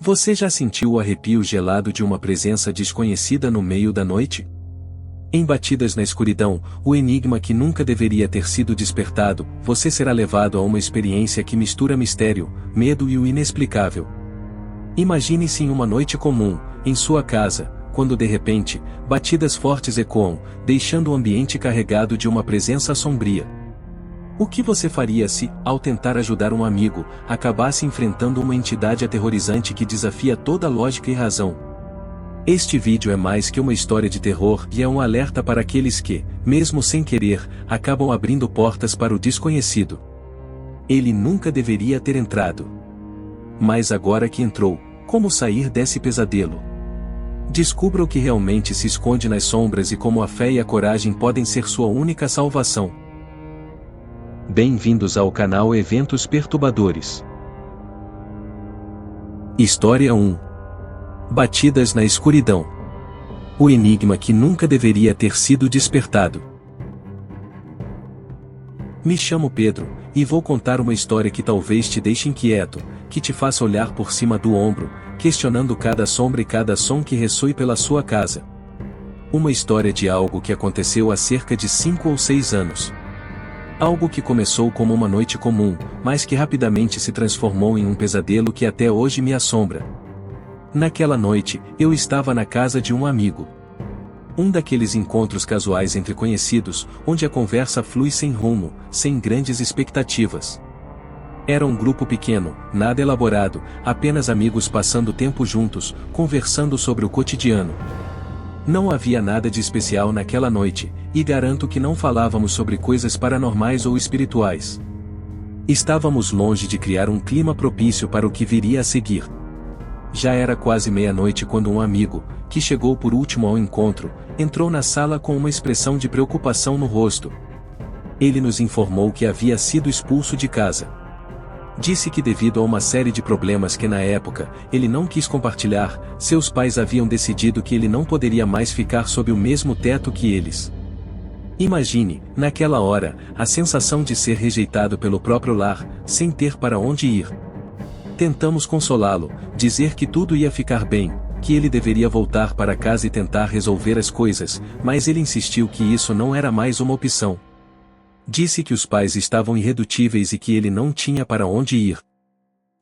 Você já sentiu o arrepio gelado de uma presença desconhecida no meio da noite? Em Batidas na Escuridão, o enigma que nunca deveria ter sido despertado, você será levado a uma experiência que mistura mistério, medo e o inexplicável. Imagine-se em uma noite comum, em sua casa, quando de repente, batidas fortes ecoam, deixando o ambiente carregado de uma presença sombria. O que você faria se, ao tentar ajudar um amigo, acabasse enfrentando uma entidade aterrorizante que desafia toda lógica e razão? Este vídeo é mais que uma história de terror e é um alerta para aqueles que, mesmo sem querer, acabam abrindo portas para o desconhecido. Ele nunca deveria ter entrado. Mas agora que entrou, como sair desse pesadelo? Descubra o que realmente se esconde nas sombras e como a fé e a coragem podem ser sua única salvação. Bem-vindos ao canal Eventos Perturbadores. História 1. Batidas na Escuridão. O enigma que nunca deveria ter sido despertado. Me chamo Pedro, e vou contar uma história que talvez te deixe inquieto, que te faça olhar por cima do ombro, questionando cada sombra e cada som que ressoe pela sua casa. Uma história de algo que aconteceu há cerca de 5 ou 6 anos. Algo que começou como uma noite comum, mas que rapidamente se transformou em um pesadelo que até hoje me assombra. Naquela noite, eu estava na casa de um amigo. Um daqueles encontros casuais entre conhecidos, onde a conversa flui sem rumo, sem grandes expectativas. Era um grupo pequeno, nada elaborado, apenas amigos passando tempo juntos, conversando sobre o cotidiano. Não havia nada de especial naquela noite, e garanto que não falávamos sobre coisas paranormais ou espirituais. Estávamos longe de criar um clima propício para o que viria a seguir. Já era quase meia-noite quando um amigo, que chegou por último ao encontro, entrou na sala com uma expressão de preocupação no rosto. Ele nos informou que havia sido expulso de casa. Disse que devido a uma série de problemas que na época, ele não quis compartilhar, seus pais haviam decidido que ele não poderia mais ficar sob o mesmo teto que eles. Imagine, naquela hora, a sensação de ser rejeitado pelo próprio lar, sem ter para onde ir. Tentamos consolá-lo, dizer que tudo ia ficar bem, que ele deveria voltar para casa e tentar resolver as coisas, mas ele insistiu que isso não era mais uma opção. Disse que os pais estavam irredutíveis e que ele não tinha para onde ir.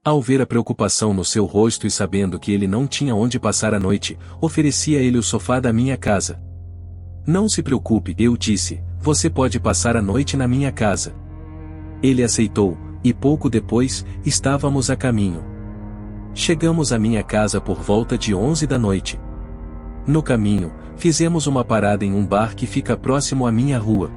Ao ver a preocupação no seu rosto e sabendo que ele não tinha onde passar a noite, ofereci a ele o sofá da minha casa. Não se preocupe, eu disse, você pode passar a noite na minha casa. Ele aceitou, e pouco depois, estávamos a caminho. Chegamos à minha casa por volta de 11 da noite. No caminho, fizemos uma parada em um bar que fica próximo à minha rua.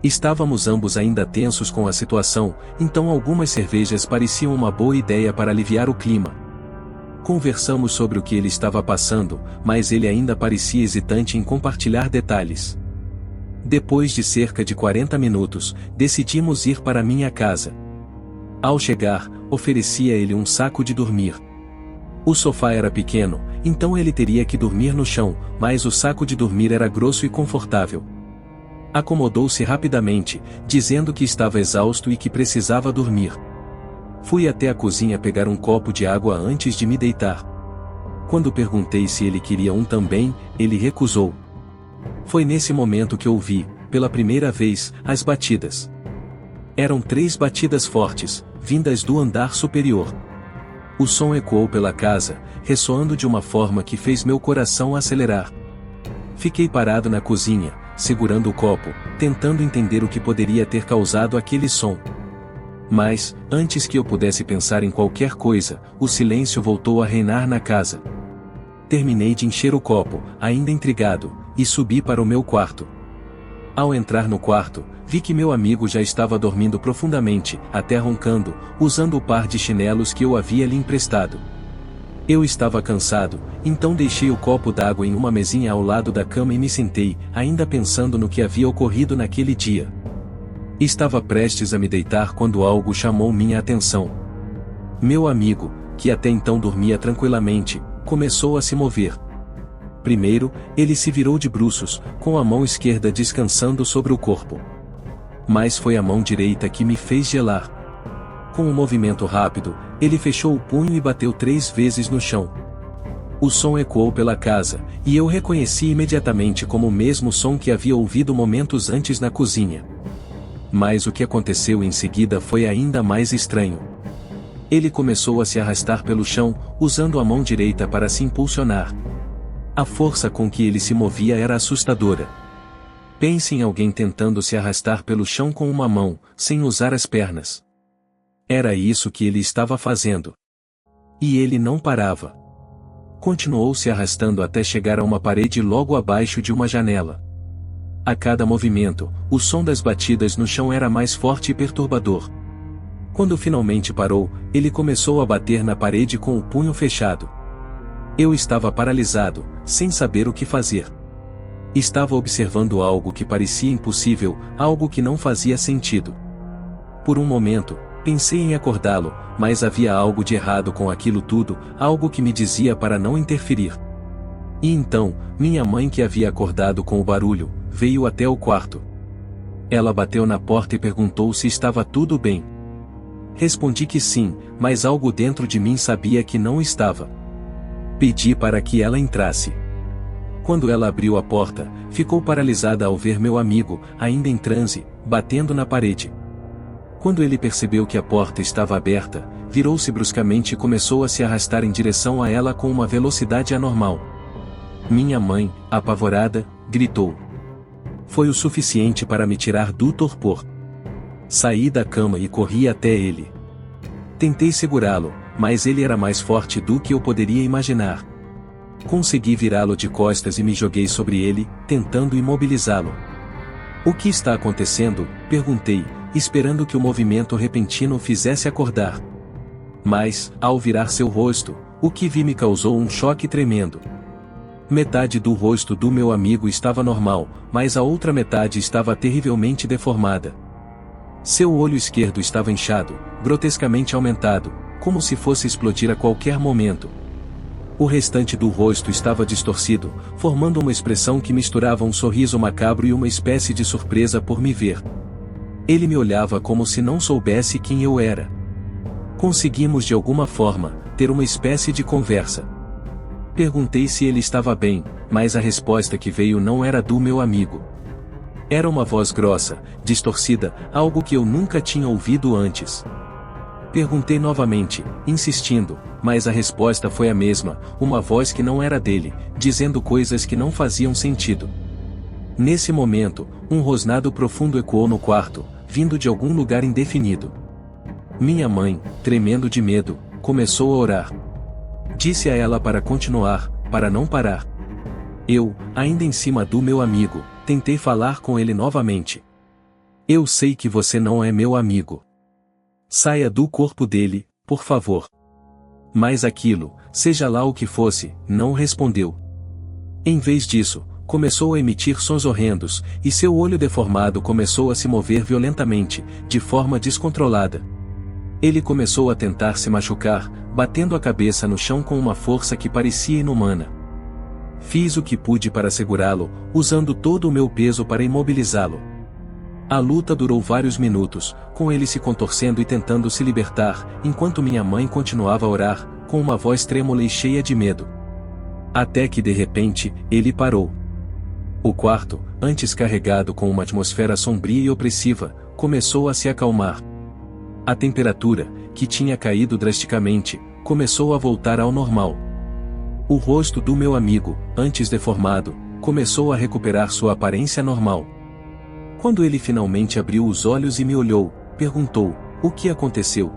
Estávamos ambos ainda tensos com a situação, então algumas cervejas pareciam uma boa ideia para aliviar o clima. Conversamos sobre o que ele estava passando, mas ele ainda parecia hesitante em compartilhar detalhes. Depois de cerca de 40 minutos, decidimos ir para minha casa. Ao chegar, ofereci a ele um saco de dormir. O sofá era pequeno, então ele teria que dormir no chão, mas o saco de dormir era grosso e confortável. Acomodou-se rapidamente, dizendo que estava exausto e que precisava dormir. Fui até a cozinha pegar um copo de água antes de me deitar. Quando perguntei se ele queria um também, ele recusou. Foi nesse momento que ouvi, pela primeira vez, as batidas. Eram 3 batidas fortes, vindas do andar superior. O som ecoou pela casa, ressoando de uma forma que fez meu coração acelerar. Fiquei parado na cozinha, segurando o copo, tentando entender o que poderia ter causado aquele som. Mas, antes que eu pudesse pensar em qualquer coisa, o silêncio voltou a reinar na casa. Terminei de encher o copo, ainda intrigado, e subi para o meu quarto. Ao entrar no quarto, vi que meu amigo já estava dormindo profundamente, até roncando, usando o par de chinelos que eu havia lhe emprestado. Eu estava cansado, então deixei o copo d'água em uma mesinha ao lado da cama e me sentei, ainda pensando no que havia ocorrido naquele dia. Estava prestes a me deitar quando algo chamou minha atenção. Meu amigo, que até então dormia tranquilamente, começou a se mover. Primeiro, ele se virou de bruços, com a mão esquerda descansando sobre o corpo. Mas foi a mão direita que me fez gelar. Com um movimento rápido, ele fechou o punho e bateu 3 vezes no chão. O som ecoou pela casa, e eu reconheci imediatamente como o mesmo som que havia ouvido momentos antes na cozinha. Mas o que aconteceu em seguida foi ainda mais estranho. Ele começou a se arrastar pelo chão, usando a mão direita para se impulsionar. A força com que ele se movia era assustadora. Pense em alguém tentando se arrastar pelo chão com uma mão, sem usar as pernas. Era isso que ele estava fazendo. E ele não parava. Continuou se arrastando até chegar a uma parede logo abaixo de uma janela. A cada movimento, o som das batidas no chão era mais forte e perturbador. Quando finalmente parou, ele começou a bater na parede com o punho fechado. Eu estava paralisado, sem saber o que fazer. Estava observando algo que parecia impossível, algo que não fazia sentido. Por um momento, pensei em acordá-lo, mas havia algo de errado com aquilo tudo, algo que me dizia para não interferir. E então, minha mãe, que havia acordado com o barulho, veio até o quarto. Ela bateu na porta e perguntou se estava tudo bem. Respondi que sim, mas algo dentro de mim sabia que não estava. Pedi para que ela entrasse. Quando ela abriu a porta, ficou paralisada ao ver meu amigo, ainda em transe, batendo na parede. Quando ele percebeu que a porta estava aberta, virou-se bruscamente e começou a se arrastar em direção a ela com uma velocidade anormal. Minha mãe, apavorada, gritou. Foi o suficiente para me tirar do torpor. Saí da cama e corri até ele. Tentei segurá-lo, mas ele era mais forte do que eu poderia imaginar. Consegui virá-lo de costas e me joguei sobre ele, tentando imobilizá-lo. O que está acontecendo? Perguntei, esperando que o movimento repentino o fizesse acordar. Mas, ao virar seu rosto, o que vi me causou um choque tremendo. Metade do rosto do meu amigo estava normal, mas a outra metade estava terrivelmente deformada. Seu olho esquerdo estava inchado, grotescamente aumentado, como se fosse explodir a qualquer momento. O restante do rosto estava distorcido, formando uma expressão que misturava um sorriso macabro e uma espécie de surpresa por me ver. Ele me olhava como se não soubesse quem eu era. Conseguimos de alguma forma ter uma espécie de conversa. Perguntei se ele estava bem, mas a resposta que veio não era do meu amigo. Era uma voz grossa, distorcida, algo que eu nunca tinha ouvido antes. Perguntei novamente, insistindo, mas a resposta foi a mesma, uma voz que não era dele, dizendo coisas que não faziam sentido. Nesse momento, um rosnado profundo ecoou no quarto, vindo de algum lugar indefinido. Minha mãe, tremendo de medo, começou a orar. Disse a ela para continuar, para não parar. Eu, ainda em cima do meu amigo, tentei falar com ele novamente. Eu sei que você não é meu amigo. Saia do corpo dele, por favor. Mas aquilo, seja lá o que fosse, não respondeu. Em vez disso, começou a emitir sons horrendos, e seu olho deformado começou a se mover violentamente, de forma descontrolada. Ele começou a tentar se machucar, batendo a cabeça no chão com uma força que parecia inumana. Fiz o que pude para segurá-lo, usando todo o meu peso para imobilizá-lo. A luta durou vários minutos, com ele se contorcendo e tentando se libertar, enquanto minha mãe continuava a orar, com uma voz trêmula e cheia de medo. Até que de repente, ele parou. O quarto, antes carregado com uma atmosfera sombria e opressiva, começou a se acalmar. A temperatura, que tinha caído drasticamente, começou a voltar ao normal. O rosto do meu amigo, antes deformado, começou a recuperar sua aparência normal. Quando ele finalmente abriu os olhos e me olhou, perguntou, o que aconteceu?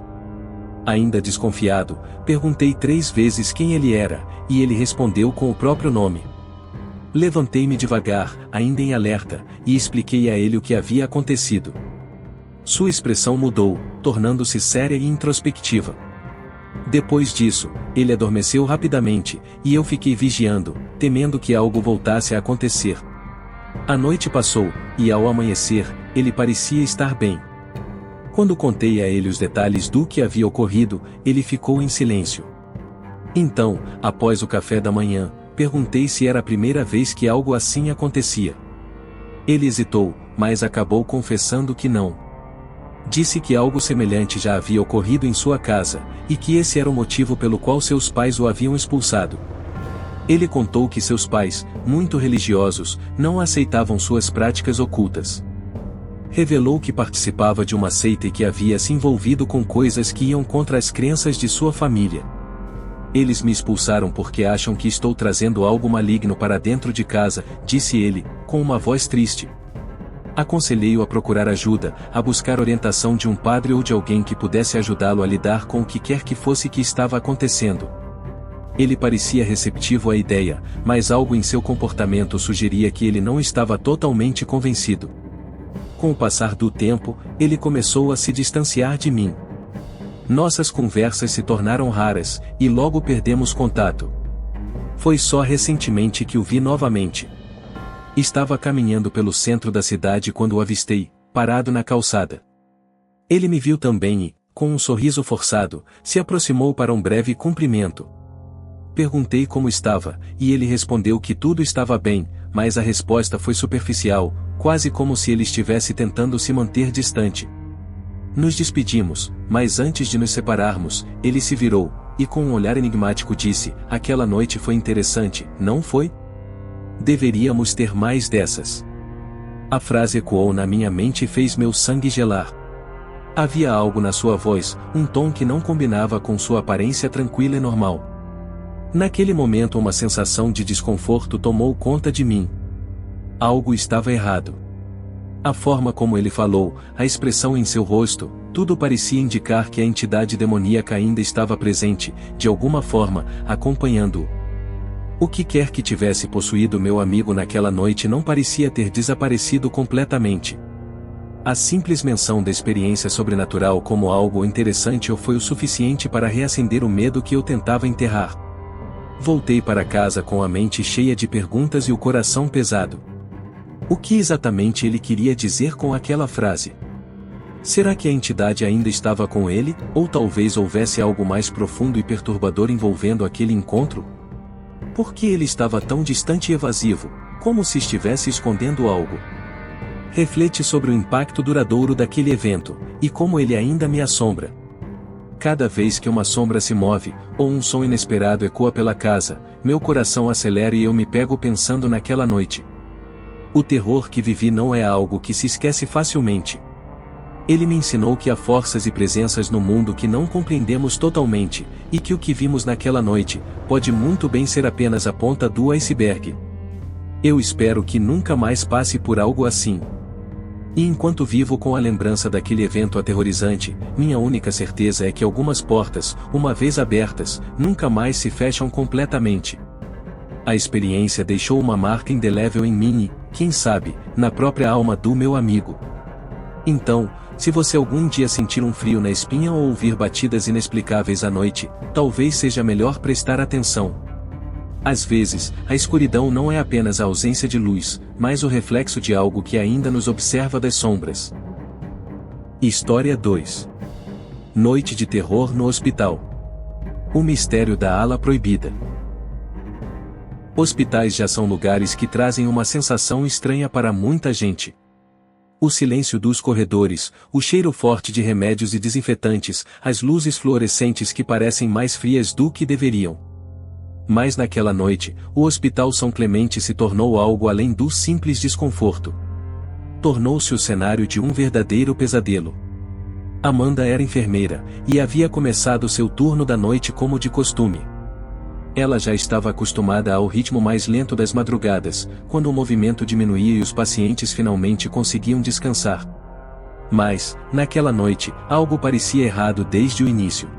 Ainda desconfiado, perguntei 3 vezes quem ele era, e ele respondeu com o próprio nome. Levantei-me devagar, ainda em alerta, e expliquei a ele o que havia acontecido. Sua expressão mudou, tornando-se séria e introspectiva. Depois disso, ele adormeceu rapidamente, e eu fiquei vigiando, temendo que algo voltasse a acontecer. A noite passou, e ao amanhecer, ele parecia estar bem. Quando contei a ele os detalhes do que havia ocorrido, ele ficou em silêncio. Então, após o café da manhã, perguntei se era a primeira vez que algo assim acontecia. Ele hesitou, mas acabou confessando que não. Disse que algo semelhante já havia ocorrido em sua casa, e que esse era o motivo pelo qual seus pais o haviam expulsado. Ele contou que seus pais, muito religiosos, não aceitavam suas práticas ocultas. Revelou que participava de uma seita e que havia se envolvido com coisas que iam contra as crenças de sua família. Eles me expulsaram porque acham que estou trazendo algo maligno para dentro de casa, disse ele, com uma voz triste. Aconselhei-o a procurar ajuda, a buscar orientação de um padre ou de alguém que pudesse ajudá-lo a lidar com o que quer que fosse que estava acontecendo. Ele parecia receptivo à ideia, mas algo em seu comportamento sugeria que ele não estava totalmente convencido. Com o passar do tempo, ele começou a se distanciar de mim. Nossas conversas se tornaram raras, e logo perdemos contato. Foi só recentemente que o vi novamente. Estava caminhando pelo centro da cidade quando o avistei, parado na calçada. Ele me viu também e, com um sorriso forçado, se aproximou para um breve cumprimento. Perguntei como estava, e ele respondeu que tudo estava bem, mas a resposta foi superficial, quase como se ele estivesse tentando se manter distante. Nos despedimos, mas antes de nos separarmos, ele se virou, e com um olhar enigmático disse: "Aquela noite foi interessante, não foi? Deveríamos ter mais dessas." A frase ecoou na minha mente e fez meu sangue gelar. Havia algo na sua voz, um tom que não combinava com sua aparência tranquila e normal. Naquele momento uma sensação de desconforto tomou conta de mim. Algo estava errado. A forma como ele falou, a expressão em seu rosto, tudo parecia indicar que a entidade demoníaca ainda estava presente, de alguma forma, acompanhando-o. O que quer que tivesse possuído meu amigo naquela noite não parecia ter desaparecido completamente. A simples menção da experiência sobrenatural como algo interessante ou foi o suficiente para reacender o medo que eu tentava enterrar. Voltei para casa com a mente cheia de perguntas e o coração pesado. O que exatamente ele queria dizer com aquela frase? Será que a entidade ainda estava com ele, ou talvez houvesse algo mais profundo e perturbador envolvendo aquele encontro? Por que ele estava tão distante e evasivo, como se estivesse escondendo algo? Reflete sobre o impacto duradouro daquele evento, e como ele ainda me assombra. Cada vez que uma sombra se move, ou um som inesperado ecoa pela casa, meu coração acelera e eu me pego pensando naquela noite. O terror que vivi não é algo que se esquece facilmente. Ele me ensinou que há forças e presenças no mundo que não compreendemos totalmente, e que o que vimos naquela noite, pode muito bem ser apenas a ponta do iceberg. Eu espero que nunca mais passe por algo assim. E enquanto vivo com a lembrança daquele evento aterrorizante, minha única certeza é que algumas portas, uma vez abertas, nunca mais se fecham completamente. A experiência deixou uma marca indelével em mim e, quem sabe, na própria alma do meu amigo. Então, se você algum dia sentir um frio na espinha ou ouvir batidas inexplicáveis à noite, talvez seja melhor prestar atenção. Às vezes, a escuridão não é apenas a ausência de luz, mas o reflexo de algo que ainda nos observa das sombras. História 2. Noite de terror no hospital. O mistério da ala proibida. Hospitais já são lugares que trazem uma sensação estranha para muita gente. O silêncio dos corredores, o cheiro forte de remédios e desinfetantes, as luzes fluorescentes que parecem mais frias do que deveriam. Mas naquela noite, o Hospital São Clemente se tornou algo além do simples desconforto. Tornou-se o cenário de um verdadeiro pesadelo. Amanda era enfermeira, e havia começado seu turno da noite como de costume. Ela já estava acostumada ao ritmo mais lento das madrugadas, quando o movimento diminuía e os pacientes finalmente conseguiam descansar. Mas, naquela noite, algo parecia errado desde o início.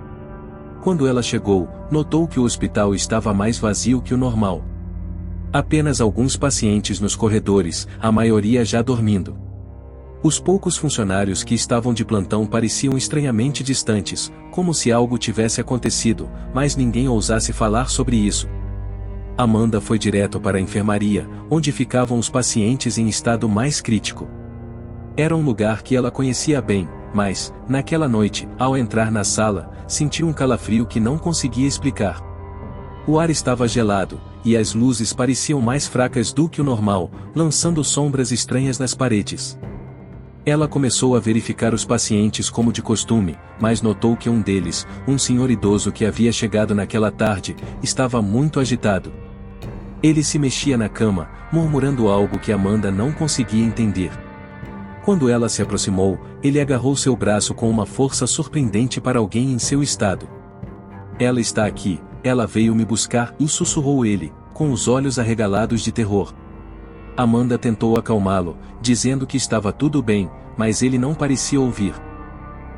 Quando ela chegou, notou que o hospital estava mais vazio que o normal. Apenas alguns pacientes nos corredores, a maioria já dormindo. Os poucos funcionários que estavam de plantão pareciam estranhamente distantes, como se algo tivesse acontecido, mas ninguém ousasse falar sobre isso. Amanda foi direto para a enfermaria, onde ficavam os pacientes em estado mais crítico. Era um lugar que ela conhecia bem, mas, naquela noite, ao entrar na sala, sentiu um calafrio que não conseguia explicar. O ar estava gelado, e as luzes pareciam mais fracas do que o normal, lançando sombras estranhas nas paredes. Ela começou a verificar os pacientes como de costume, mas notou que um deles, um senhor idoso que havia chegado naquela tarde, estava muito agitado. Ele se mexia na cama, murmurando algo que Amanda não conseguia entender. Quando ela se aproximou, ele agarrou seu braço com uma força surpreendente para alguém em seu estado. Ela está aqui, ela veio me buscar, e sussurrou ele, com os olhos arregalados de terror. Amanda tentou acalmá-lo, dizendo que estava tudo bem, mas ele não parecia ouvir.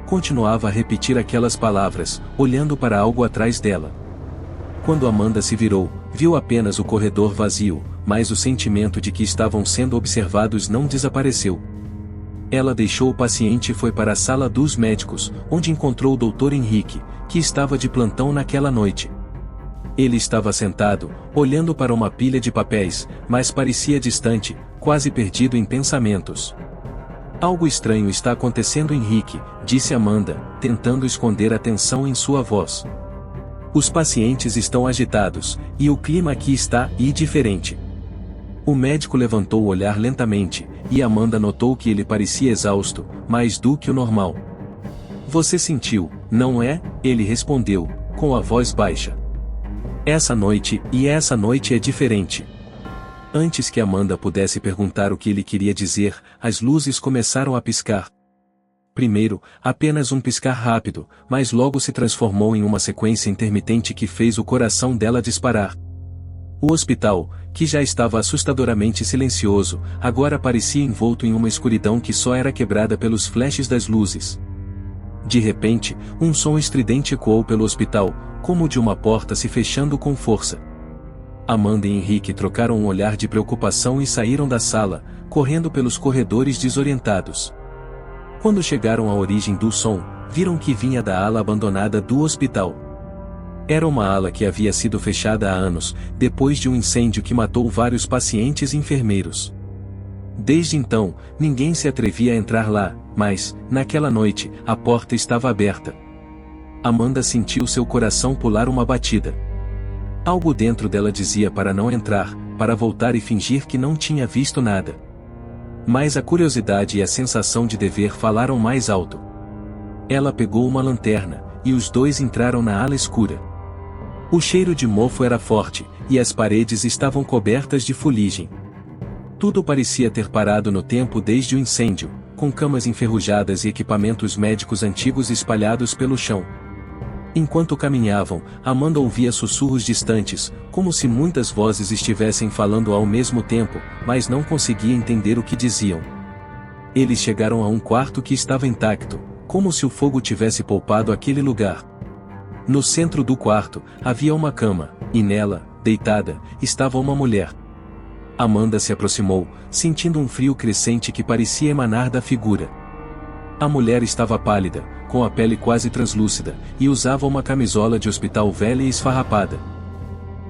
Continuava a repetir aquelas palavras, olhando para algo atrás dela. Quando Amanda se virou, viu apenas o corredor vazio, mas o sentimento de que estavam sendo observados não desapareceu. Ela deixou o paciente e foi para a sala dos médicos, onde encontrou o Dr. Henrique, que estava de plantão naquela noite. Ele estava sentado, olhando para uma pilha de papéis, mas parecia distante, quase perdido em pensamentos. Algo estranho está acontecendo, Henrique, disse Amanda, tentando esconder a tensão em sua voz. Os pacientes estão agitados, e o clima aqui está diferente. O médico levantou o olhar lentamente, e Amanda notou que ele parecia exausto, mais do que o normal. Você sentiu, não é? Ele respondeu, com a voz baixa. Essa noite é diferente. Antes que Amanda pudesse perguntar o que ele queria dizer, as luzes começaram a piscar. Primeiro, apenas um piscar rápido, mas logo se transformou em uma sequência intermitente que fez o coração dela disparar. O hospital, que já estava assustadoramente silencioso, agora parecia envolto em uma escuridão que só era quebrada pelos flashes das luzes. De repente, um som estridente ecoou pelo hospital, como de uma porta se fechando com força. Amanda e Henrique trocaram um olhar de preocupação e saíram da sala, correndo pelos corredores desorientados. Quando chegaram à origem do som, viram que vinha da ala abandonada do hospital. Era uma ala que havia sido fechada há anos, depois de um incêndio que matou vários pacientes e enfermeiros. Desde então, ninguém se atrevia a entrar lá, mas, naquela noite, a porta estava aberta. Amanda sentiu seu coração pular uma batida. Algo dentro dela dizia para não entrar, para voltar e fingir que não tinha visto nada. Mas a curiosidade e a sensação de dever falaram mais alto. Ela pegou uma lanterna, e os dois entraram na ala escura. O cheiro de mofo era forte, e as paredes estavam cobertas de fuligem. Tudo parecia ter parado no tempo desde o incêndio, com camas enferrujadas e equipamentos médicos antigos espalhados pelo chão. Enquanto caminhavam, Amanda ouvia sussurros distantes, como se muitas vozes estivessem falando ao mesmo tempo, mas não conseguia entender o que diziam. Eles chegaram a um quarto que estava intacto, como se o fogo tivesse poupado aquele lugar. No centro do quarto, havia uma cama, e nela, deitada, estava uma mulher. Amanda se aproximou, sentindo um frio crescente que parecia emanar da figura. A mulher estava pálida, com a pele quase translúcida, e usava uma camisola de hospital velha e esfarrapada.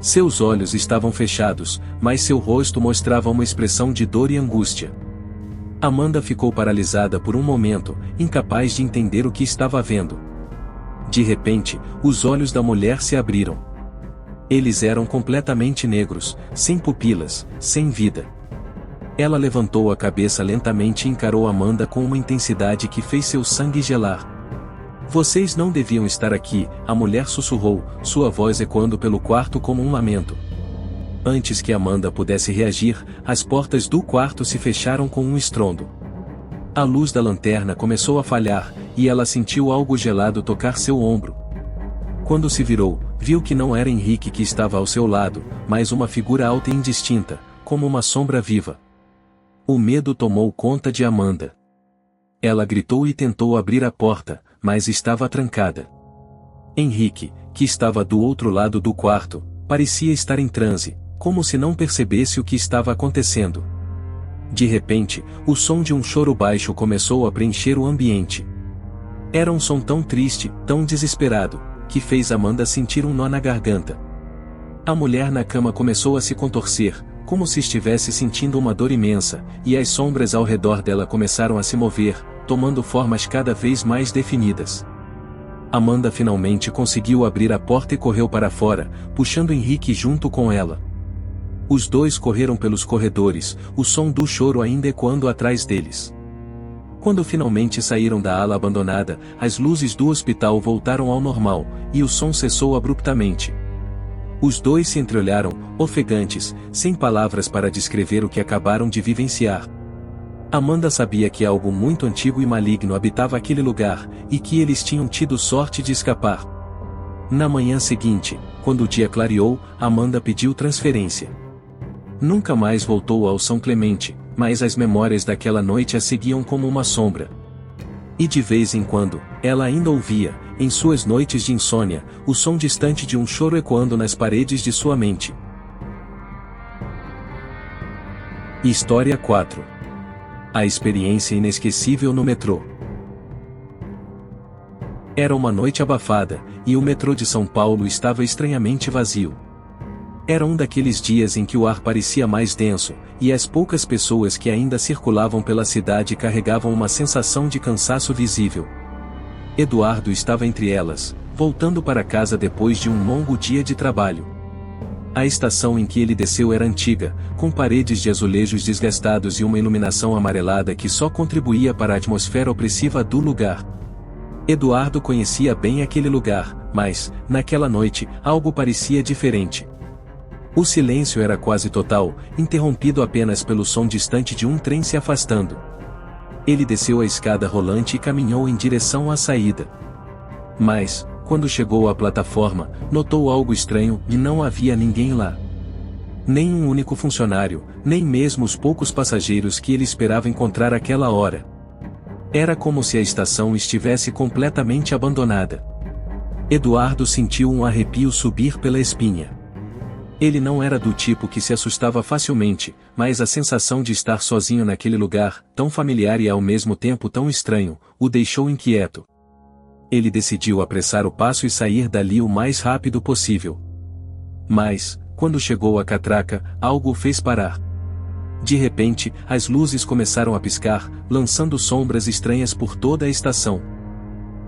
Seus olhos estavam fechados, mas seu rosto mostrava uma expressão de dor e angústia. Amanda ficou paralisada por um momento, incapaz de entender o que estava vendo. De repente, os olhos da mulher se abriram. Eles eram completamente negros, sem pupilas, sem vida. Ela levantou a cabeça lentamente e encarou Amanda com uma intensidade que fez seu sangue gelar. Vocês não deviam estar aqui, a mulher sussurrou, sua voz ecoando pelo quarto como um lamento. Antes que Amanda pudesse reagir, as portas do quarto se fecharam com um estrondo. A luz da lanterna começou a falhar, e ela sentiu algo gelado tocar seu ombro. Quando se virou, viu que não era Henrique que estava ao seu lado, mas uma figura alta e indistinta, como uma sombra viva. O medo tomou conta de Amanda. Ela gritou e tentou abrir a porta, mas estava trancada. Henrique, que estava do outro lado do quarto, parecia estar em transe, como se não percebesse o que estava acontecendo. De repente, o som de um choro baixo começou a preencher o ambiente. Era um som tão triste, tão desesperado, que fez Amanda sentir um nó na garganta. A mulher na cama começou a se contorcer, como se estivesse sentindo uma dor imensa, e as sombras ao redor dela começaram a se mover, tomando formas cada vez mais definidas. Amanda finalmente conseguiu abrir a porta e correu para fora, puxando Henrique junto com ela. Os dois correram pelos corredores, o som do choro ainda ecoando atrás deles. Quando finalmente saíram da ala abandonada, as luzes do hospital voltaram ao normal, e o som cessou abruptamente. Os dois se entreolharam, ofegantes, sem palavras para descrever o que acabaram de vivenciar. Amanda sabia que algo muito antigo e maligno habitava aquele lugar, e que eles tinham tido sorte de escapar. Na manhã seguinte, quando o dia clareou, Amanda pediu transferência. Nunca mais voltou ao São Clemente, mas as memórias daquela noite a seguiam como uma sombra. E de vez em quando, ela ainda ouvia, em suas noites de insônia, o som distante de um choro ecoando nas paredes de sua mente. História 4. A experiência inesquecível no metrô. Era uma noite abafada, e o metrô de São Paulo estava estranhamente vazio. Era um daqueles dias em que o ar parecia mais denso, e as poucas pessoas que ainda circulavam pela cidade carregavam uma sensação de cansaço visível. Eduardo estava entre elas, voltando para casa depois de um longo dia de trabalho. A estação em que ele desceu era antiga, com paredes de azulejos desgastados e uma iluminação amarelada que só contribuía para a atmosfera opressiva do lugar. Eduardo conhecia bem aquele lugar, mas, naquela noite, algo parecia diferente. O silêncio era quase total, interrompido apenas pelo som distante de um trem se afastando. Ele desceu a escada rolante e caminhou em direção à saída. Mas, quando chegou à plataforma, notou algo estranho e não havia ninguém lá. Nem um único funcionário, nem mesmo os poucos passageiros que ele esperava encontrar àquela hora. Era como se a estação estivesse completamente abandonada. Eduardo sentiu um arrepio subir pela espinha. Ele não era do tipo que se assustava facilmente, mas a sensação de estar sozinho naquele lugar, tão familiar e ao mesmo tempo tão estranho, o deixou inquieto. Ele decidiu apressar o passo e sair dali o mais rápido possível. Mas, quando chegou à catraca, algo o fez parar. De repente, as luzes começaram a piscar, lançando sombras estranhas por toda a estação.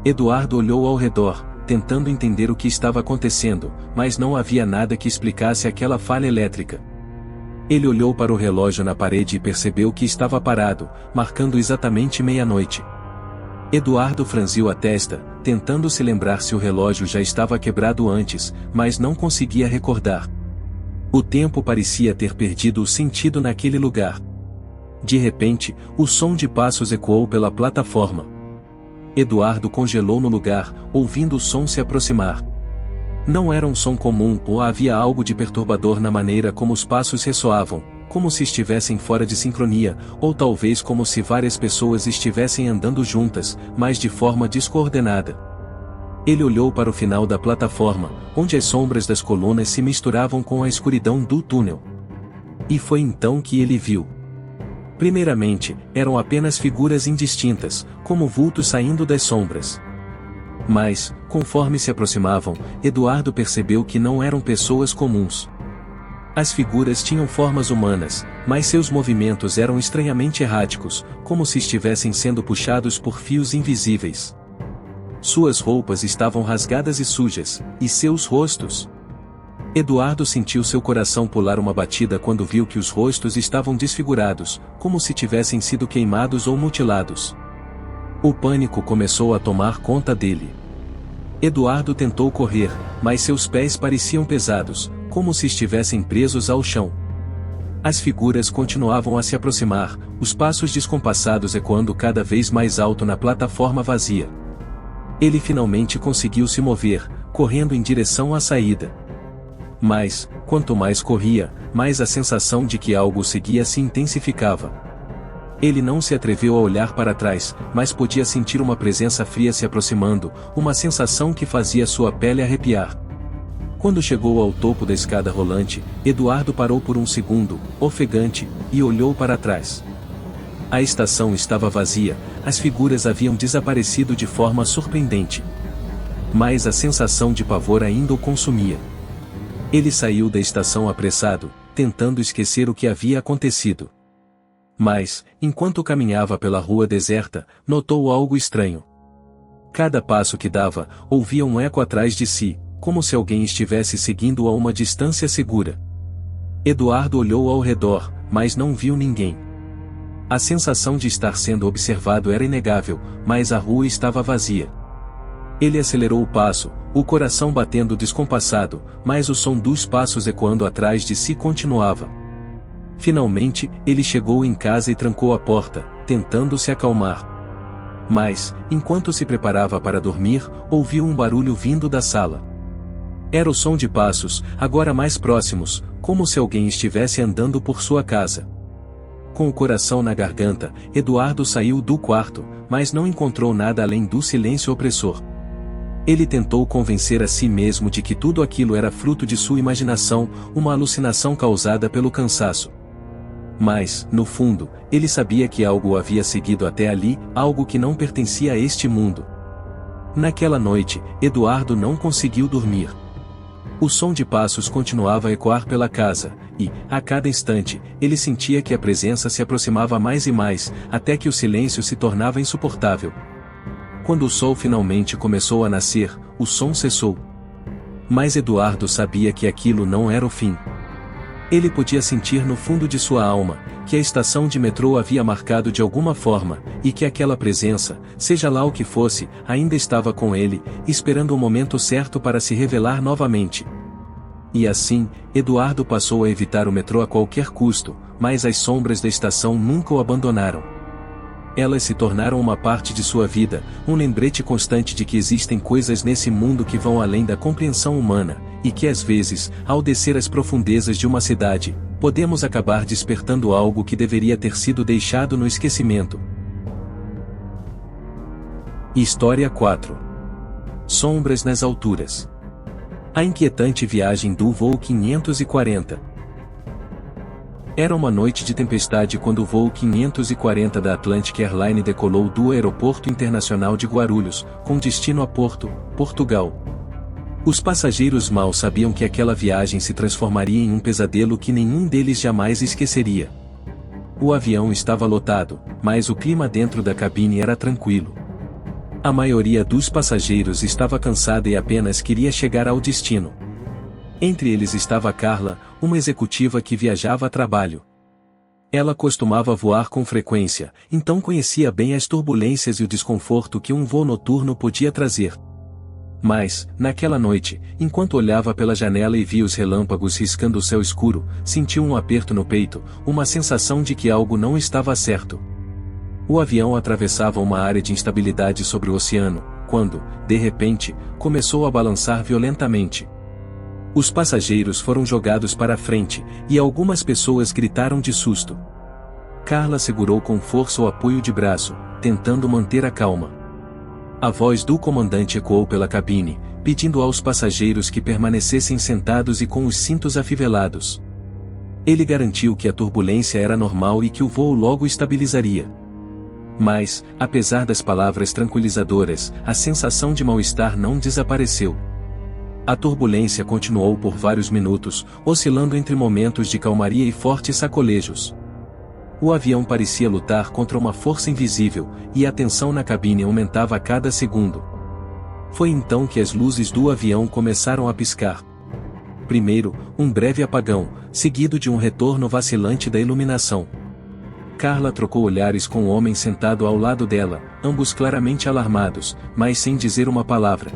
Eduardo olhou ao redor, tentando entender o que estava acontecendo, mas não havia nada que explicasse aquela falha elétrica. Ele olhou para o relógio na parede e percebeu que estava parado, marcando exatamente meia-noite. Eduardo franziu a testa, tentando se lembrar se o relógio já estava quebrado antes, mas não conseguia recordar. O tempo parecia ter perdido o sentido naquele lugar. De repente, o som de passos ecoou pela plataforma. Eduardo congelou no lugar, ouvindo o som se aproximar. Não era um som comum ou havia algo de perturbador na maneira como os passos ressoavam, como se estivessem fora de sincronia, ou talvez como se várias pessoas estivessem andando juntas, mas de forma descoordenada. Ele olhou para o final da plataforma, onde as sombras das colunas se misturavam com a escuridão do túnel. E foi então que ele viu. Primeiramente, eram apenas figuras indistintas, como vultos saindo das sombras. Mas, conforme se aproximavam, Eduardo percebeu que não eram pessoas comuns. As figuras tinham formas humanas, mas seus movimentos eram estranhamente erráticos, como se estivessem sendo puxados por fios invisíveis. Suas roupas estavam rasgadas e sujas, e seus rostos... Eduardo sentiu seu coração pular uma batida quando viu que os rostos estavam desfigurados, como se tivessem sido queimados ou mutilados. O pânico começou a tomar conta dele. Eduardo tentou correr, mas seus pés pareciam pesados, como se estivessem presos ao chão. As figuras continuavam a se aproximar, os passos descompassados ecoando cada vez mais alto na plataforma vazia. Ele finalmente conseguiu se mover, correndo em direção à saída. Mas, quanto mais corria, mais a sensação de que algo o seguia se intensificava. Ele não se atreveu a olhar para trás, mas podia sentir uma presença fria se aproximando, uma sensação que fazia sua pele arrepiar. Quando chegou ao topo da escada rolante, Eduardo parou por um segundo, ofegante, e olhou para trás. A estação estava vazia, as figuras haviam desaparecido de forma surpreendente. Mas a sensação de pavor ainda o consumia. Ele saiu da estação apressado, tentando esquecer o que havia acontecido. Mas, enquanto caminhava pela rua deserta, notou algo estranho. Cada passo que dava, ouvia um eco atrás de si, como se alguém estivesse seguindo-o a uma distância segura. Eduardo olhou ao redor, mas não viu ninguém. A sensação de estar sendo observado era inegável, mas a rua estava vazia. Ele acelerou o passo, o coração batendo descompassado, mas o som dos passos ecoando atrás de si continuava. Finalmente, ele chegou em casa e trancou a porta, tentando se acalmar. Mas, enquanto se preparava para dormir, ouviu um barulho vindo da sala. Era o som de passos, agora mais próximos, como se alguém estivesse andando por sua casa. Com o coração na garganta, Eduardo saiu do quarto, mas não encontrou nada além do silêncio opressor. Ele tentou convencer a si mesmo de que tudo aquilo era fruto de sua imaginação, uma alucinação causada pelo cansaço. Mas, no fundo, ele sabia que algo o havia seguido até ali, algo que não pertencia a este mundo. Naquela noite, Eduardo não conseguiu dormir. O som de passos continuava a ecoar pela casa, e, a cada instante, ele sentia que a presença se aproximava mais e mais, até que o silêncio se tornava insuportável. Quando o sol finalmente começou a nascer, o som cessou. Mas Eduardo sabia que aquilo não era o fim. Ele podia sentir no fundo de sua alma, que a estação de metrô havia marcado de alguma forma, e que aquela presença, seja lá o que fosse, ainda estava com ele, esperando o momento certo para se revelar novamente. E assim, Eduardo passou a evitar o metrô a qualquer custo, mas as sombras da estação nunca o abandonaram. Elas se tornaram uma parte de sua vida, um lembrete constante de que existem coisas nesse mundo que vão além da compreensão humana, e que às vezes, ao descer as profundezas de uma cidade, podemos acabar despertando algo que deveria ter sido deixado no esquecimento. História 4. Sombras nas alturas. A inquietante viagem do voo 540. Era uma noite de tempestade quando o voo 540 da Atlantic Airlines decolou do Aeroporto Internacional de Guarulhos, com destino a Porto, Portugal. Os passageiros mal sabiam que aquela viagem se transformaria em um pesadelo que nenhum deles jamais esqueceria. O avião estava lotado, mas o clima dentro da cabine era tranquilo. A maioria dos passageiros estava cansada e apenas queria chegar ao destino. Entre eles estava Carla, uma executiva que viajava a trabalho. Ela costumava voar com frequência, então conhecia bem as turbulências e o desconforto que um voo noturno podia trazer. Mas, naquela noite, enquanto olhava pela janela e via os relâmpagos riscando o céu escuro, sentiu um aperto no peito, uma sensação de que algo não estava certo. O avião atravessava uma área de instabilidade sobre o oceano, quando, de repente, começou a balançar violentamente. Os passageiros foram jogados para a frente, e algumas pessoas gritaram de susto. Carla segurou com força o apoio de braço, tentando manter a calma. A voz do comandante ecoou pela cabine, pedindo aos passageiros que permanecessem sentados e com os cintos afivelados. Ele garantiu que a turbulência era normal e que o voo logo estabilizaria. Mas, apesar das palavras tranquilizadoras, a sensação de mal-estar não desapareceu. A turbulência continuou por vários minutos, oscilando entre momentos de calmaria e fortes sacolejos. O avião parecia lutar contra uma força invisível, e a tensão na cabine aumentava a cada segundo. Foi então que as luzes do avião começaram a piscar. Primeiro, um breve apagão, seguido de um retorno vacilante da iluminação. Carla trocou olhares com o homem sentado ao lado dela, ambos claramente alarmados, mas sem dizer uma palavra.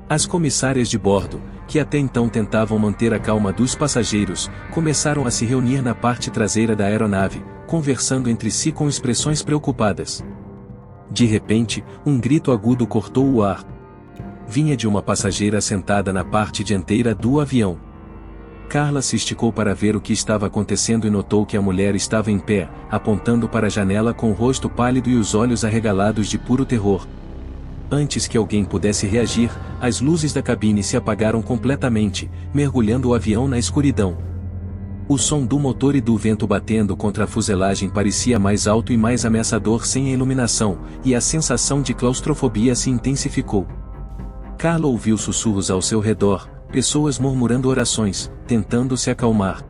As comissárias de bordo, que até então tentavam manter a calma dos passageiros, começaram a se reunir na parte traseira da aeronave, conversando entre si com expressões preocupadas. De repente, um grito agudo cortou o ar. Vinha de uma passageira sentada na parte dianteira do avião. Carla se esticou para ver o que estava acontecendo e notou que a mulher estava em pé, apontando para a janela com o rosto pálido e os olhos arregalados de puro terror. Antes que alguém pudesse reagir, as luzes da cabine se apagaram completamente, mergulhando o avião na escuridão. O som do motor e do vento batendo contra a fuselagem parecia mais alto e mais ameaçador sem a iluminação, e a sensação de claustrofobia se intensificou. Carla ouviu sussurros ao seu redor, pessoas murmurando orações, tentando se acalmar.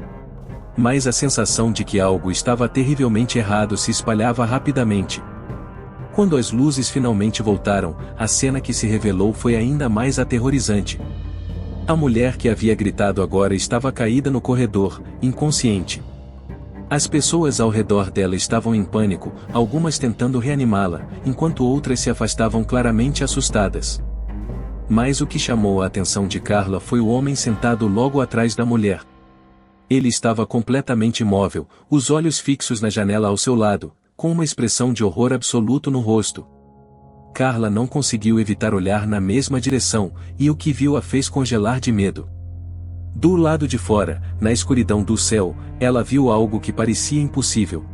Mas a sensação de que algo estava terrivelmente errado se espalhava rapidamente. Quando as luzes finalmente voltaram, a cena que se revelou foi ainda mais aterrorizante. A mulher que havia gritado agora estava caída no corredor, inconsciente. As pessoas ao redor dela estavam em pânico, algumas tentando reanimá-la, enquanto outras se afastavam claramente assustadas. Mas o que chamou a atenção de Carla foi o homem sentado logo atrás da mulher. Ele estava completamente imóvel, os olhos fixos na janela ao seu lado, com uma expressão de horror absoluto no rosto. Carla não conseguiu evitar olhar na mesma direção, e o que viu a fez congelar de medo. Do lado de fora, na escuridão do céu, ela viu algo que parecia impossível.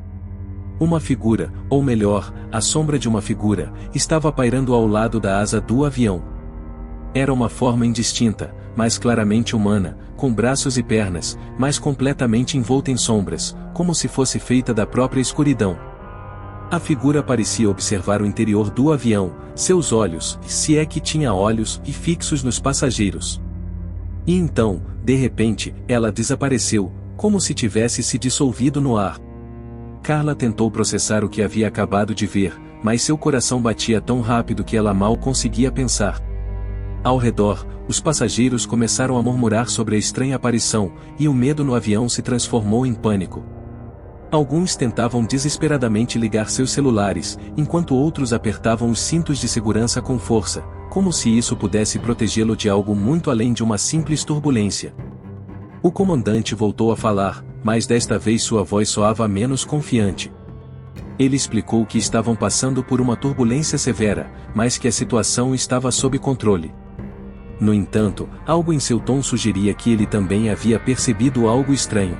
Uma figura, ou melhor, a sombra de uma figura, estava pairando ao lado da asa do avião. Era uma forma indistinta, mas claramente humana, com braços e pernas, mas completamente envolta em sombras, como se fosse feita da própria escuridão. A figura parecia observar o interior do avião, seus olhos, se é que tinha olhos, e fixos nos passageiros. E então, de repente, ela desapareceu, como se tivesse se dissolvido no ar. Carla tentou processar o que havia acabado de ver, mas seu coração batia tão rápido que ela mal conseguia pensar. Ao redor, os passageiros começaram a murmurar sobre a estranha aparição, e o medo no avião se transformou em pânico. Alguns tentavam desesperadamente ligar seus celulares, enquanto outros apertavam os cintos de segurança com força, como se isso pudesse protegê-lo de algo muito além de uma simples turbulência. O comandante voltou a falar, mas desta vez sua voz soava menos confiante. Ele explicou que estavam passando por uma turbulência severa, mas que a situação estava sob controle. No entanto, algo em seu tom sugeria que ele também havia percebido algo estranho.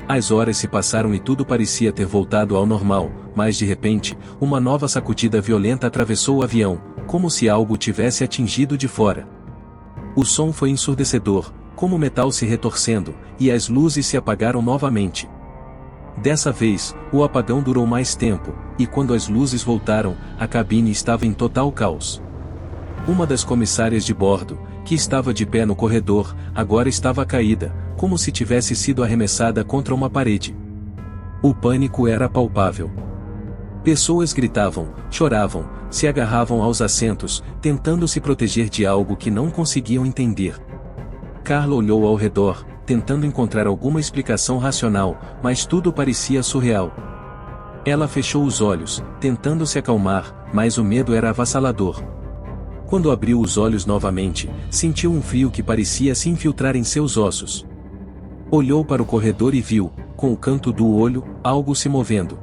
As horas se passaram e tudo parecia ter voltado ao normal, mas de repente, uma nova sacudida violenta atravessou o avião, como se algo tivesse atingido de fora. O som foi ensurdecedor, como o metal se retorcendo, e as luzes se apagaram novamente. Dessa vez, o apagão durou mais tempo, e quando as luzes voltaram, a cabine estava em total caos. Uma das comissárias de bordo, que estava de pé no corredor, agora estava caída, como se tivesse sido arremessada contra uma parede. O pânico era palpável. Pessoas gritavam, choravam, se agarravam aos assentos, tentando se proteger de algo que não conseguiam entender. Carla olhou ao redor, tentando encontrar alguma explicação racional, mas tudo parecia surreal. Ela fechou os olhos, tentando se acalmar, mas o medo era avassalador. Quando abriu os olhos novamente, sentiu um frio que parecia se infiltrar em seus ossos. Olhou para o corredor e viu, com o canto do olho, algo se movendo.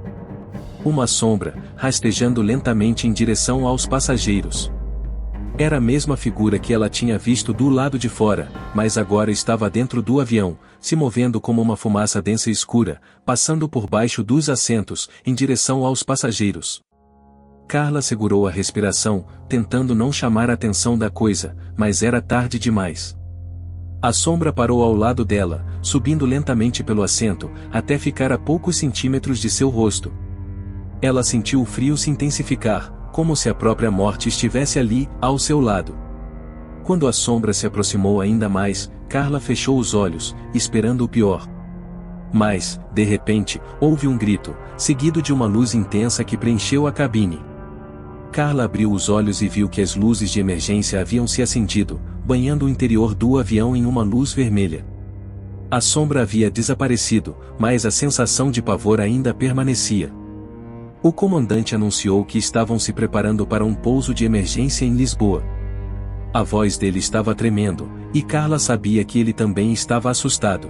Uma sombra, rastejando lentamente em direção aos passageiros. Era a mesma figura que ela tinha visto do lado de fora, mas agora estava dentro do avião, se movendo como uma fumaça densa e escura, passando por baixo dos assentos, em direção aos passageiros. Carla segurou a respiração, tentando não chamar a atenção da coisa, mas era tarde demais. A sombra parou ao lado dela, subindo lentamente pelo assento, até ficar a poucos centímetros de seu rosto. Ela sentiu o frio se intensificar, como se a própria morte estivesse ali, ao seu lado. Quando a sombra se aproximou ainda mais, Carla fechou os olhos, esperando o pior. Mas, de repente, houve um grito, seguido de uma luz intensa que preencheu a cabine. Carla abriu os olhos e viu que as luzes de emergência haviam se acendido, banhando o interior do avião em uma luz vermelha. A sombra havia desaparecido, mas a sensação de pavor ainda permanecia. O comandante anunciou que estavam se preparando para um pouso de emergência em Lisboa. A voz dele estava tremendo, e Carla sabia que ele também estava assustado.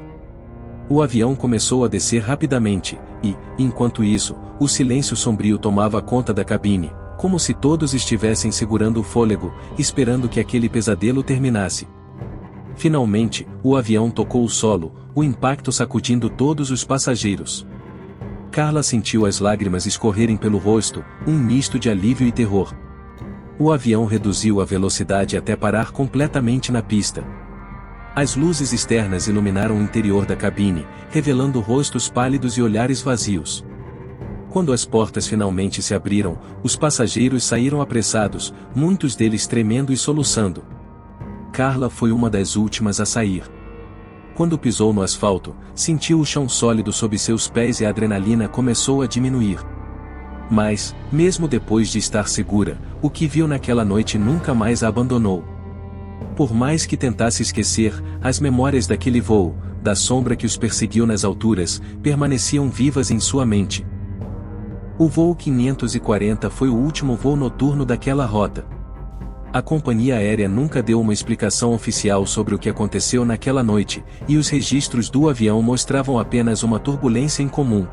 O avião começou a descer rapidamente, e, enquanto isso, o silêncio sombrio tomava conta da cabine, como se todos estivessem segurando o fôlego, esperando que aquele pesadelo terminasse. Finalmente, o avião tocou o solo, o impacto sacudindo todos os passageiros. Carla sentiu as lágrimas escorrerem pelo rosto, um misto de alívio e terror. O avião reduziu a velocidade até parar completamente na pista. As luzes externas iluminaram o interior da cabine, revelando rostos pálidos e olhares vazios. Quando as portas finalmente se abriram, os passageiros saíram apressados, muitos deles tremendo e soluçando. Carla foi uma das últimas a sair. Quando pisou no asfalto, sentiu o chão sólido sob seus pés e a adrenalina começou a diminuir. Mas, mesmo depois de estar segura, o que viu naquela noite nunca mais a abandonou. Por mais que tentasse esquecer, as memórias daquele voo, da sombra que os perseguiu nas alturas, permaneciam vivas em sua mente. O voo 540 foi o último voo noturno daquela rota. A companhia aérea nunca deu uma explicação oficial sobre o que aconteceu naquela noite, e os registros do avião mostravam apenas uma turbulência incomum.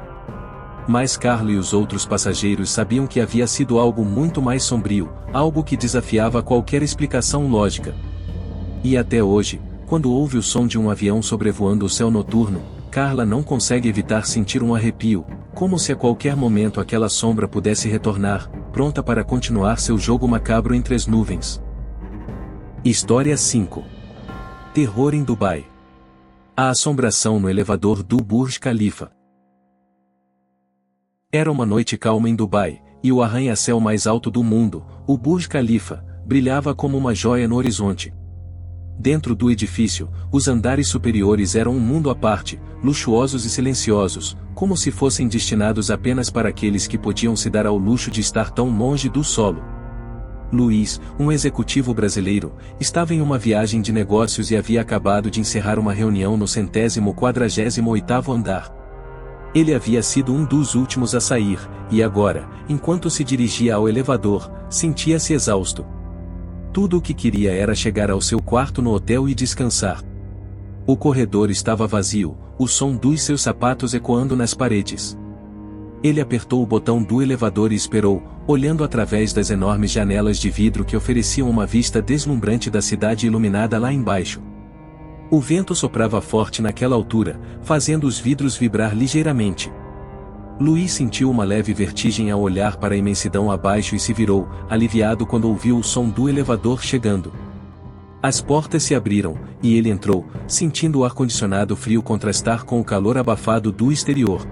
Mas Carlo e os outros passageiros sabiam que havia sido algo muito mais sombrio, algo que desafiava qualquer explicação lógica. E até hoje, quando ouve o som de um avião sobrevoando o céu noturno, Carla não consegue evitar sentir um arrepio, como se a qualquer momento aquela sombra pudesse retornar, pronta para continuar seu jogo macabro entre as nuvens. História 5. Terror em Dubai. A assombração no elevador do Burj Khalifa. Era uma noite calma em Dubai, e o arranha-céu mais alto do mundo, o Burj Khalifa, brilhava como uma joia no horizonte. Dentro do edifício, os andares superiores eram um mundo à parte, luxuosos e silenciosos, como se fossem destinados apenas para aqueles que podiam se dar ao luxo de estar tão longe do solo. Luiz, um executivo brasileiro, estava em uma viagem de negócios e havia acabado de encerrar uma reunião no 148º andar. Ele havia sido um dos últimos a sair, e agora, enquanto se dirigia ao elevador, sentia-se exausto. Tudo o que queria era chegar ao seu quarto no hotel e descansar. O corredor estava vazio, o som dos seus sapatos ecoando nas paredes. Ele apertou o botão do elevador e esperou, olhando através das enormes janelas de vidro que ofereciam uma vista deslumbrante da cidade iluminada lá embaixo. O vento soprava forte naquela altura, fazendo os vidros vibrar ligeiramente. Luiz sentiu uma leve vertigem ao olhar para a imensidão abaixo e se virou, aliviado quando ouviu o som do elevador chegando. As portas se abriram, e ele entrou, sentindo o ar-condicionado frio contrastar com o calor abafado do exterior.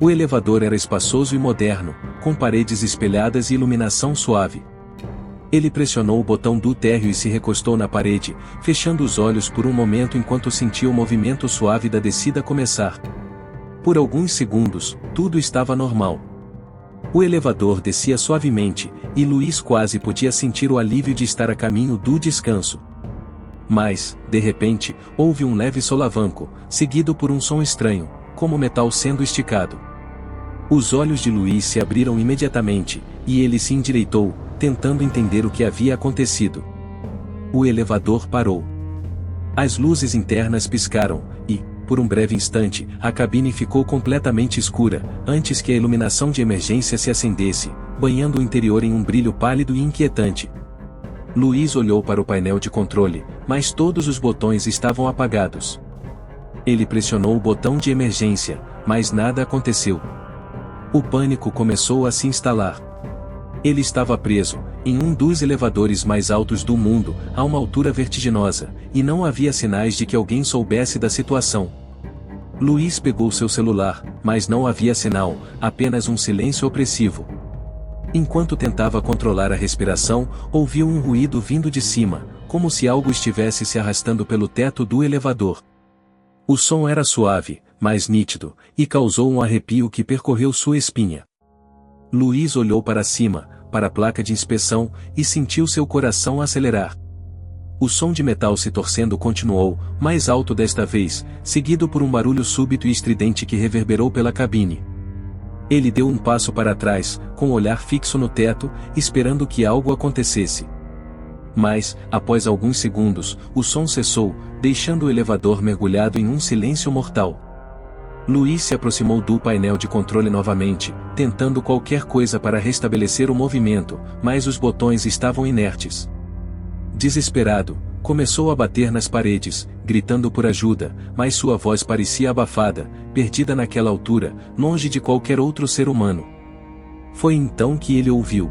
O elevador era espaçoso e moderno, com paredes espelhadas e iluminação suave. Ele pressionou o botão do térreo e se recostou na parede, fechando os olhos por um momento enquanto sentia o movimento suave da descida começar. Por alguns segundos, tudo estava normal. O elevador descia suavemente, e Luiz quase podia sentir o alívio de estar a caminho do descanso. Mas, de repente, houve um leve solavanco, seguido por um som estranho, como metal sendo esticado. Os olhos de Luiz se abriram imediatamente, e ele se endireitou, tentando entender o que havia acontecido. O elevador parou. As luzes internas piscaram, e, por um breve instante, a cabine ficou completamente escura, antes que a iluminação de emergência se acendesse, banhando o interior em um brilho pálido e inquietante. Luiz olhou para o painel de controle, mas todos os botões estavam apagados. Ele pressionou o botão de emergência, mas nada aconteceu. O pânico começou a se instalar. Ele estava preso, em um dos elevadores mais altos do mundo, a uma altura vertiginosa, e não havia sinais de que alguém soubesse da situação. Luiz pegou seu celular, mas não havia sinal, apenas um silêncio opressivo. Enquanto tentava controlar a respiração, ouviu um ruído vindo de cima, como se algo estivesse se arrastando pelo teto do elevador. O som era suave, mas nítido, e causou um arrepio que percorreu sua espinha. Luiz olhou para cima, para a placa de inspeção, e sentiu seu coração acelerar. O som de metal se torcendo continuou, mais alto desta vez, seguido por um barulho súbito e estridente que reverberou pela cabine. Ele deu um passo para trás, com o olhar fixo no teto, esperando que algo acontecesse. Mas, após alguns segundos, o som cessou, deixando o elevador mergulhado em um silêncio mortal. Luiz se aproximou do painel de controle novamente, tentando qualquer coisa para restabelecer o movimento, mas os botões estavam inertes. Desesperado, começou a bater nas paredes, gritando por ajuda, mas sua voz parecia abafada, perdida naquela altura, longe de qualquer outro ser humano. Foi então que ele ouviu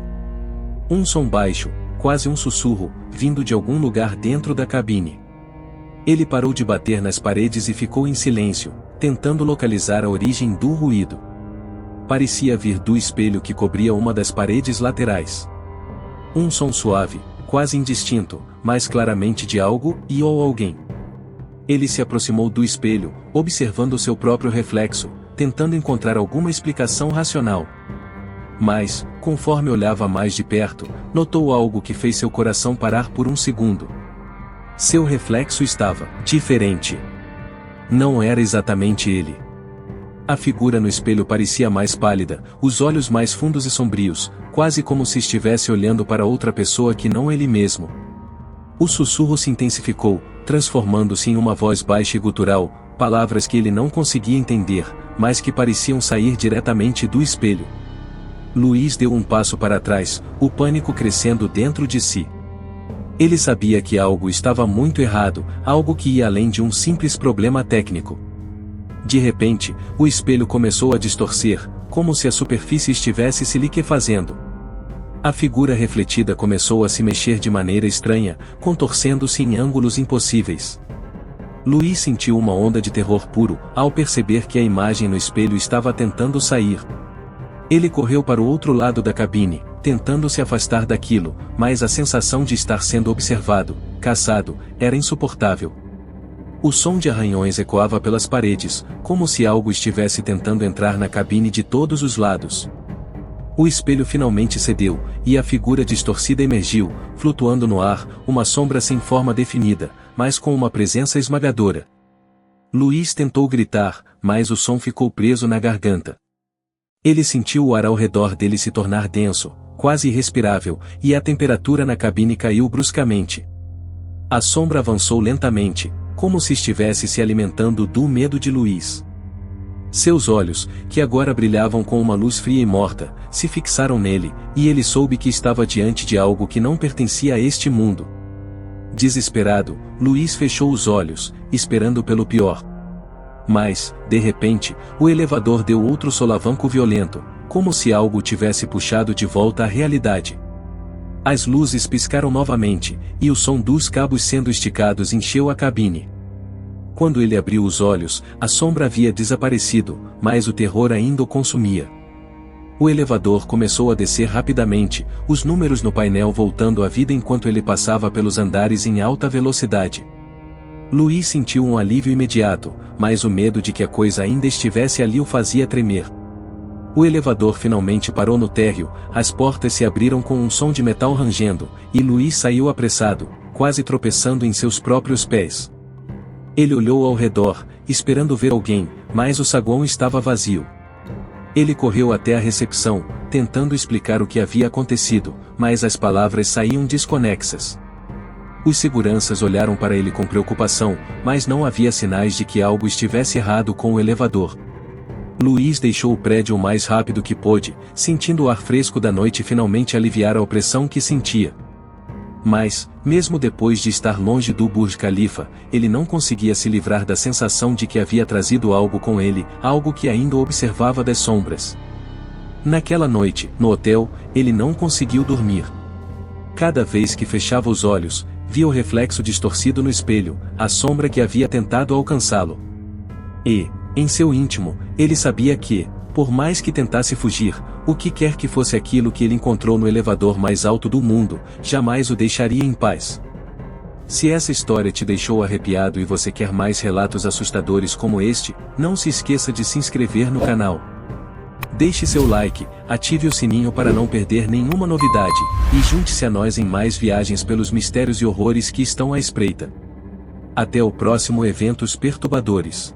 um som baixo, quase um sussurro, vindo de algum lugar dentro da cabine. Ele parou de bater nas paredes e ficou em silêncio, tentando localizar a origem do ruído. Parecia vir do espelho que cobria uma das paredes laterais. Um som suave, quase indistinto, mas claramente de algo ou alguém. Ele se aproximou do espelho, observando seu próprio reflexo, tentando encontrar alguma explicação racional. Mas, conforme olhava mais de perto, notou algo que fez seu coração parar por um segundo. Seu reflexo estava diferente. Não era exatamente ele. A figura no espelho parecia mais pálida, os olhos mais fundos e sombrios, quase como se estivesse olhando para outra pessoa que não ele mesmo. O sussurro se intensificou, transformando-se em uma voz baixa e gutural, palavras que ele não conseguia entender, mas que pareciam sair diretamente do espelho. Luiz deu um passo para trás, o pânico crescendo dentro de si. Ele sabia que algo estava muito errado, algo que ia além de um simples problema técnico. De repente, o espelho começou a distorcer, como se a superfície estivesse se liquefazendo. A figura refletida começou a se mexer de maneira estranha, contorcendo-se em ângulos impossíveis. Luiz sentiu uma onda de terror puro, ao perceber que a imagem no espelho estava tentando sair. Ele correu para o outro lado da cabine, tentando se afastar daquilo, mas a sensação de estar sendo observado, caçado, era insuportável. O som de arranhões ecoava pelas paredes, como se algo estivesse tentando entrar na cabine de todos os lados. O espelho finalmente cedeu, e a figura distorcida emergiu, flutuando no ar, uma sombra sem forma definida, mas com uma presença esmagadora. Luiz tentou gritar, mas o som ficou preso na garganta. Ele sentiu o ar ao redor dele se tornar denso, quase irrespirável, e a temperatura na cabine caiu bruscamente. A sombra avançou lentamente, como se estivesse se alimentando do medo de Luiz. Seus olhos, que agora brilhavam com uma luz fria e morta, se fixaram nele, e ele soube que estava diante de algo que não pertencia a este mundo. Desesperado, Luiz fechou os olhos, esperando pelo pior. Mas, de repente, o elevador deu outro solavanco violento, como se algo o tivesse puxado de volta à realidade. As luzes piscaram novamente, e o som dos cabos sendo esticados encheu a cabine. Quando ele abriu os olhos, a sombra havia desaparecido, mas o terror ainda o consumia. O elevador começou a descer rapidamente, os números no painel voltando à vida enquanto ele passava pelos andares em alta velocidade. Luiz sentiu um alívio imediato, mas o medo de que a coisa ainda estivesse ali o fazia tremer. O elevador finalmente parou no térreo, as portas se abriram com um som de metal rangendo, e Luiz saiu apressado, quase tropeçando em seus próprios pés. Ele olhou ao redor, esperando ver alguém, mas o saguão estava vazio. Ele correu até a recepção, tentando explicar o que havia acontecido, mas as palavras saíam desconexas. Os seguranças olharam para ele com preocupação, mas não havia sinais de que algo estivesse errado com o elevador. Luiz deixou o prédio o mais rápido que pôde, sentindo o ar fresco da noite finalmente aliviar a opressão que sentia. Mas, mesmo depois de estar longe do Burj Khalifa, ele não conseguia se livrar da sensação de que havia trazido algo com ele, algo que ainda o observava das sombras. Naquela noite, no hotel, ele não conseguiu dormir. Cada vez que fechava os olhos, via o reflexo distorcido no espelho, a sombra que havia tentado alcançá-lo. E, em seu íntimo, ele sabia que, por mais que tentasse fugir, o que quer que fosse aquilo que ele encontrou no elevador mais alto do mundo, jamais o deixaria em paz. Se essa história te deixou arrepiado e você quer mais relatos assustadores como este, não se esqueça de se inscrever no canal. Deixe seu like, ative o sininho para não perder nenhuma novidade, e junte-se a nós em mais viagens pelos mistérios e horrores que estão à espreita. Até o próximo Eventos Perturbadores.